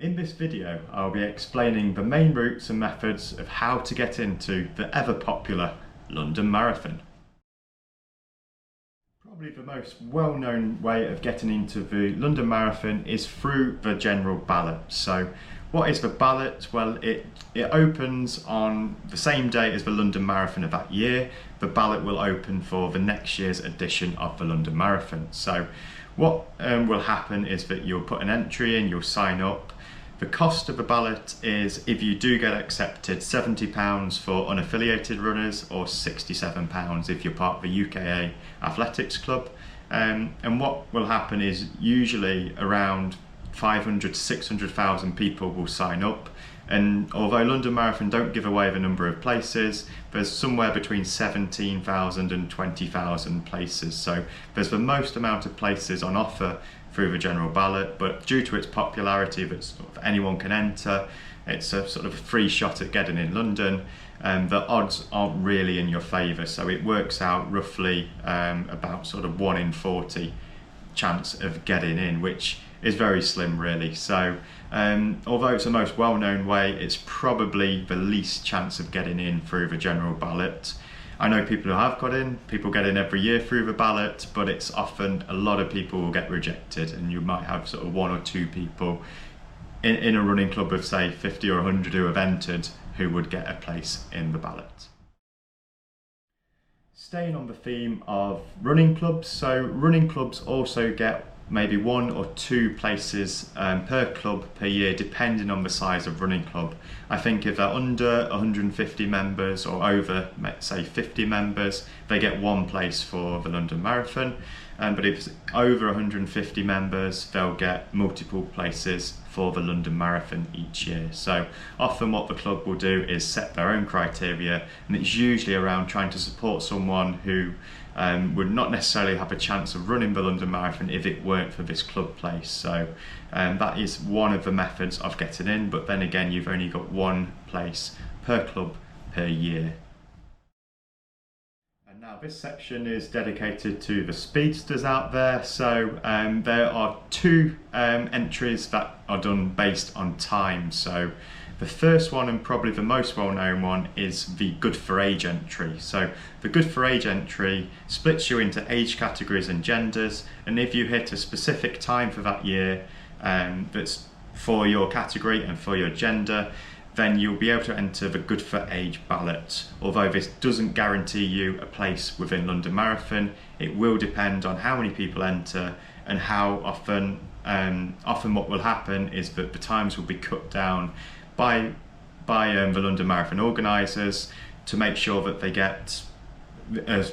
In this video, I'll be explaining the main routes and methods of how to get into the ever popular London Marathon. Probably the most well-known way of getting into the London Marathon is through the general ballot. So what is the ballot? Well, it opens on the same day as the London Marathon of that year. The ballot will open for the next year's edition of the London Marathon. So what will happen is that you'll put an entry in, you'll sign up. The cost of the ballot is, if you do get accepted, £70 for unaffiliated runners or £67 if you're part of the UKA Athletics Club. And what will happen is usually around 500 to 600,000 people will sign up. And although London Marathon don't give away the number of places, there's somewhere between 17,000 and 20,000 places. So there's the most amount of places on offer through the general ballot, but due to its popularity that sort of anyone can enter, it's a sort of free shot at getting in London. The odds aren't really in your favour, so it works out roughly about sort of 1 in 40 chance of getting in, which is very slim really. So although it's the most well-known way, it's probably the least chance of getting in through the general ballot. I know people who have got in, people get in every year through the ballot, but it's often a lot of people will get rejected, and you might have sort of 1 or 2 people in a running club of say 50 or 100 who have entered who would get a place in the ballot. Staying on the theme of running clubs, so running clubs also get maybe 1 or 2 places per club per year, depending on the size of running club. I think if they're under 150 members or over, say 50 members, they get 1 place for the London Marathon. But if it's over 150 members, they'll get multiple places for the London Marathon each year. So often what the club will do is set their own criteria, and it's usually around trying to support someone who would not necessarily have a chance of running the London Marathon if it weren't for this club place. So that is one of the methods of getting in, but then again, you've only got 1 place per club per year. And now this section is dedicated to the speedsters out there. So there are 2 entries that are done based on time. So the first one, and probably the most well-known one, is the good for age entry. So the good for age entry splits you into age categories and genders, and if you hit a specific time for that year that's for your category and for your gender, then you'll be able to enter the good for age ballot. Although this doesn't guarantee you a place within London Marathon, it will depend on how many people enter and how often. Often what will happen is that the times will be cut down by the London Marathon organisers to make sure that they get a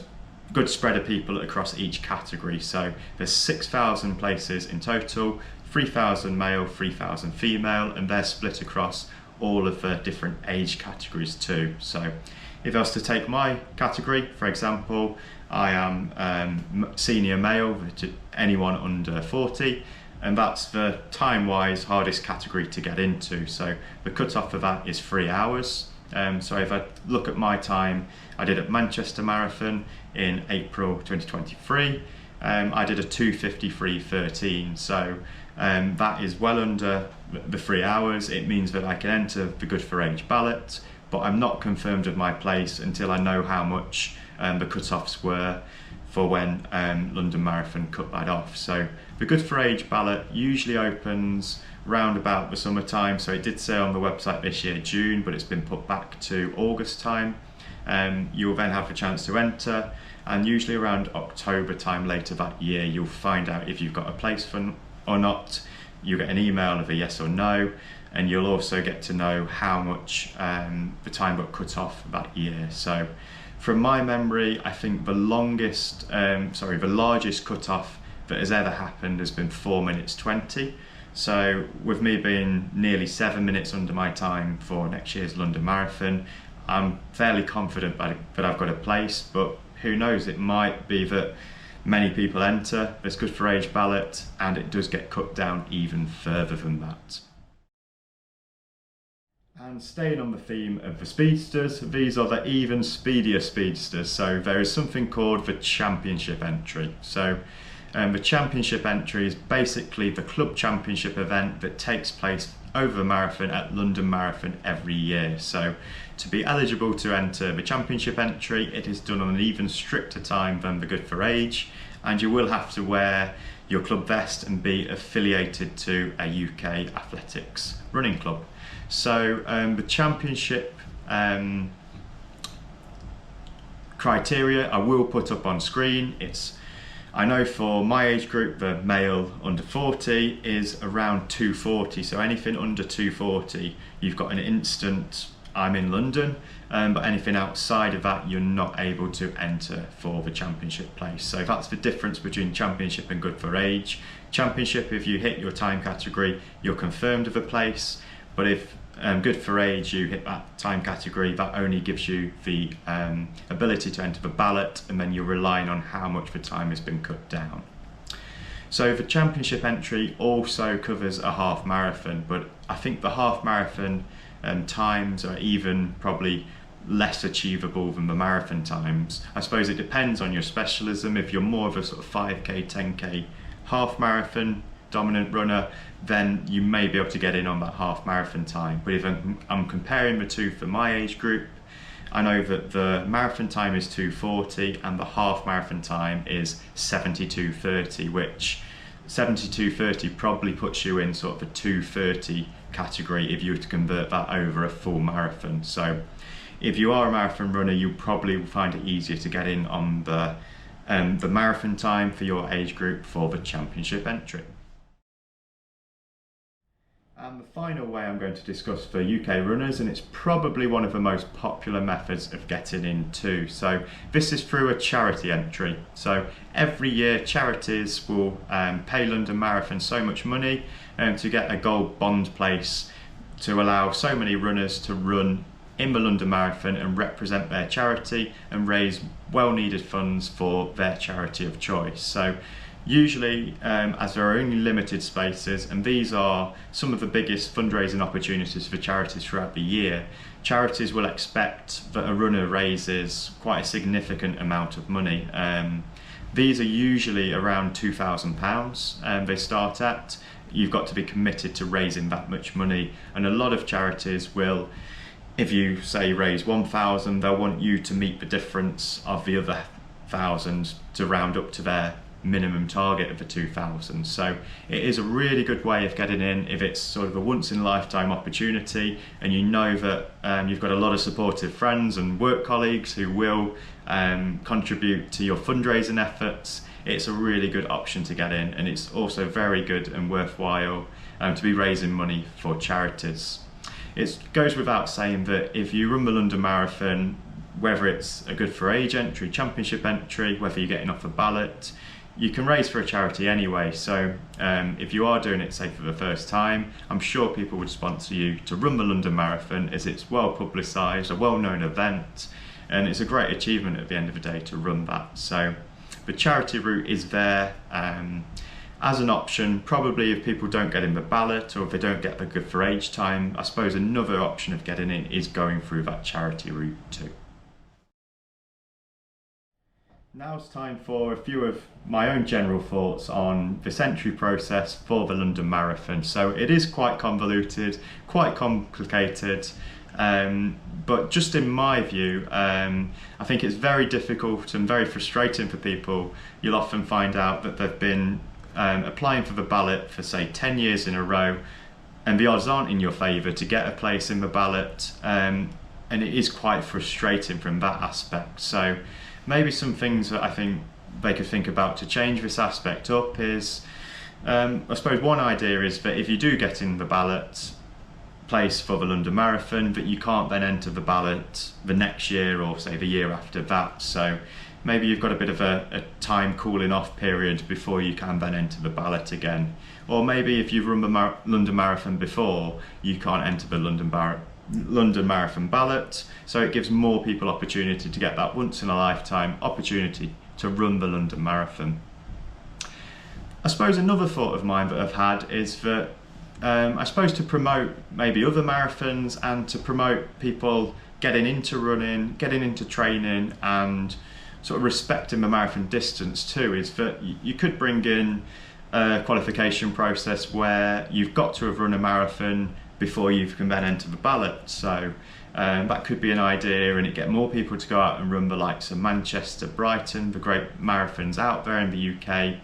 good spread of people across each category. So there's 6,000 places in total, 3,000 male, 3,000 female, and they're split across all of the different age categories too. So if I was to take my category, for example, I am senior male, which is anyone under 40, and that's the time-wise hardest category to get into. So the cut-off for that is 3 hours. So if I look at my time, I did at Manchester Marathon in April 2023. I did a 2:53:13. So that is well under the 3 hours. It means that I can enter the good for age ballot, but I'm not confirmed of my place until I know how much the cut-offs were for when London Marathon cut that off. So the good for age ballot usually opens round about the summertime. So it did say on the website this year June, but it's been put back to August time. You'll then have a chance to enter, and usually around October time later that year, you'll find out if you've got a place for or not. You'll get an email of a yes or no, and you'll also get to know how much the time got cut off that year. So from my memory, I think the largest cut-off that has ever happened has been 4 minutes 20. So with me being nearly 7 minutes under my time for next year's London Marathon, I'm fairly confident that I've got a place, but who knows, it might be that many people enter this good for age ballot and it does get cut down even further than that. And staying on the theme of the speedsters, these are the even speedier speedsters. So there is something called the championship entry. So The championship entry is basically the club championship event that takes place over the marathon at London Marathon every year. So to be eligible to enter the championship entry, it is done on an even stricter time than the Good for Age, and you will have to wear your club vest and be affiliated to a UK athletics running club. So the championship criteria I will put up on screen. I know for my age group, the male under 40 is around 240, so anything under 240 you've got an instant I'm in London, but anything outside of that you're not able to enter for the championship place. So that's the difference between championship and good for age. Championship, if you hit your time category, you're confirmed of a place, but if good for age, you hit that time category, that only gives you the ability to enter the ballot, and then you're relying on how much the time has been cut down. So the championship entry also covers a half marathon, but I think the half marathon times are even probably less achievable than the marathon times. I suppose it depends on your specialism. If you're more of a sort of 5k, 10k half marathon dominant runner, then you may be able to get in on that half marathon time. But if I'm comparing the two for my age group, I know that the marathon time is 2:40 and the half marathon time is 72:30, which 72:30 probably puts you in sort of a 2:30 category if you were to convert that over a full marathon. So if you are a marathon runner, you probably find it easier to get in on the marathon time for your age group for the championship entry. And the final way I'm going to discuss for UK runners, and it's probably one of the most popular methods of getting in too. So this is through a charity entry. So every year charities will pay London Marathon so much money to get a gold bond place to allow so many runners to run in the London Marathon and represent their charity and raise well-needed funds for their charity of choice. So usually, as there are only limited spaces, and these are some of the biggest fundraising opportunities for charities throughout the year, charities will expect that a runner raises quite a significant amount of money. These are usually around £2,000 they start at. You've got to be committed to raising that much money, and a lot of charities will, if you say raise 1,000, they'll want you to meet the difference of the other 1,000 to round up to their minimum target of the 2,000. So it is a really good way of getting in if it's sort of a once in a lifetime opportunity and you know that you've got a lot of supportive friends and work colleagues who will contribute to your fundraising efforts. It's a really good option to get in, and it's also very good and worthwhile to be raising money for charities. It goes without saying that if you run the London Marathon, whether it's a good for age entry, championship entry, whether you're getting off a ballot, you can raise for a charity anyway. So if you are doing it, say, for the first time, I'm sure people would sponsor you to run the London Marathon, as it's well publicised, a well-known event, and it's a great achievement at the end of the day to run that. So the charity route is there as an option. Probably if people don't get in the ballot or if they don't get the good for age time, I suppose another option of getting in is going through that charity route too. Now it's time for a few of my own general thoughts on this entry process for the London Marathon. So it is quite convoluted, quite complicated, but just in my view, I think it's very difficult and very frustrating for people. You'll often find out that they've been applying for the ballot for, say, 10 years in a row, and the odds aren't in your favour to get a place in the ballot, and it is quite frustrating from that aspect. So maybe some things that I think they could think about to change this aspect up is, I suppose one idea is that if you do get in the ballot place for the London Marathon, that you can't then enter the ballot the next year or say the year after that. So maybe you've got a bit of a time cooling off period before you can then enter the ballot again. Or maybe if you've run the London Marathon before, you can't enter the London Marathon ballot, so it gives more people opportunity to get that once in a lifetime opportunity to run the London Marathon. I suppose another thought of mine that I've had is that I suppose to promote maybe other marathons and to promote people getting into running, getting into training, and sort of respecting the marathon distance too is that you could bring in a qualification process where you've got to have run a marathon before you can then enter the ballot. So that could be an idea, and it get more people to go out and run the likes of Manchester, Brighton, the great marathons out there in the UK,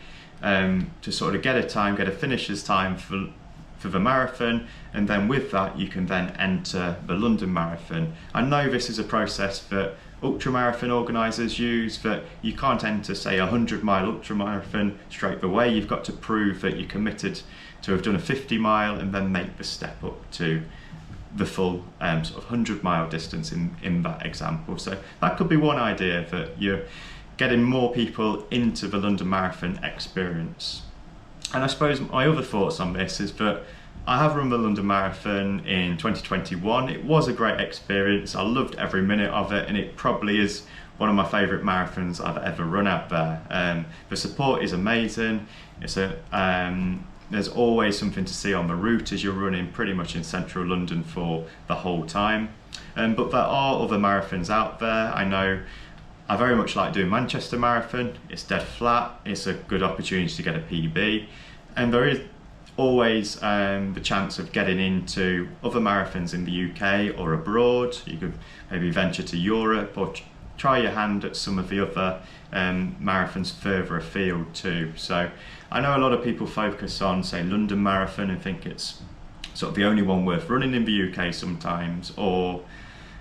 to sort of get a finisher's time for the marathon, and then with that you can then enter the London Marathon. I know this is a process that ultramarathon organisers use, that you can't enter, say, a 100-mile ultramarathon straight away. You've got to prove that you're committed to have done a 50-mile and then make the step up to the full sort of 100-mile distance in that example. So that could be one idea, that you're getting more people into the London Marathon experience. And I suppose my other thoughts on this is that I have run the London Marathon in 2021. It was a great experience. I loved every minute of it, and it probably is one of my favourite marathons I've ever run out there. The support is amazing. There's always something to see on the route as you're running pretty much in central London for the whole time. But there are other marathons out there. I know I very much like doing Manchester Marathon. It's dead flat. It's a good opportunity to get a PB. And there is always the chance of getting into other marathons in the UK or abroad. You could maybe venture to Europe or try your hand at some of the other marathons further afield too. So I know a lot of people focus on, say, London Marathon and think it's sort of the only one worth running in the UK sometimes, or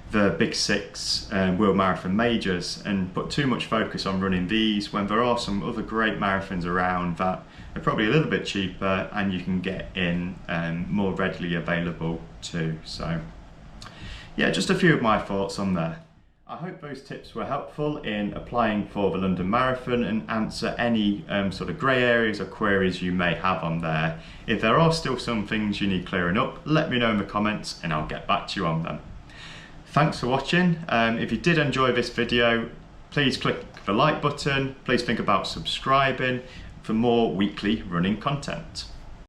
the big six World Marathon Majors, and put too much focus on running these when there are some other great marathons around that are probably a little bit cheaper and you can get in more readily available too. So yeah, just a few of my thoughts on there. I hope those tips were helpful in applying for the London Marathon and answer any sort of grey areas or queries you may have on there. If there are still some things you need clearing up, let me know in the comments and I'll get back to you on them. Thanks for watching. If you did enjoy this video, please click the like button. Please think about subscribing for more weekly running content.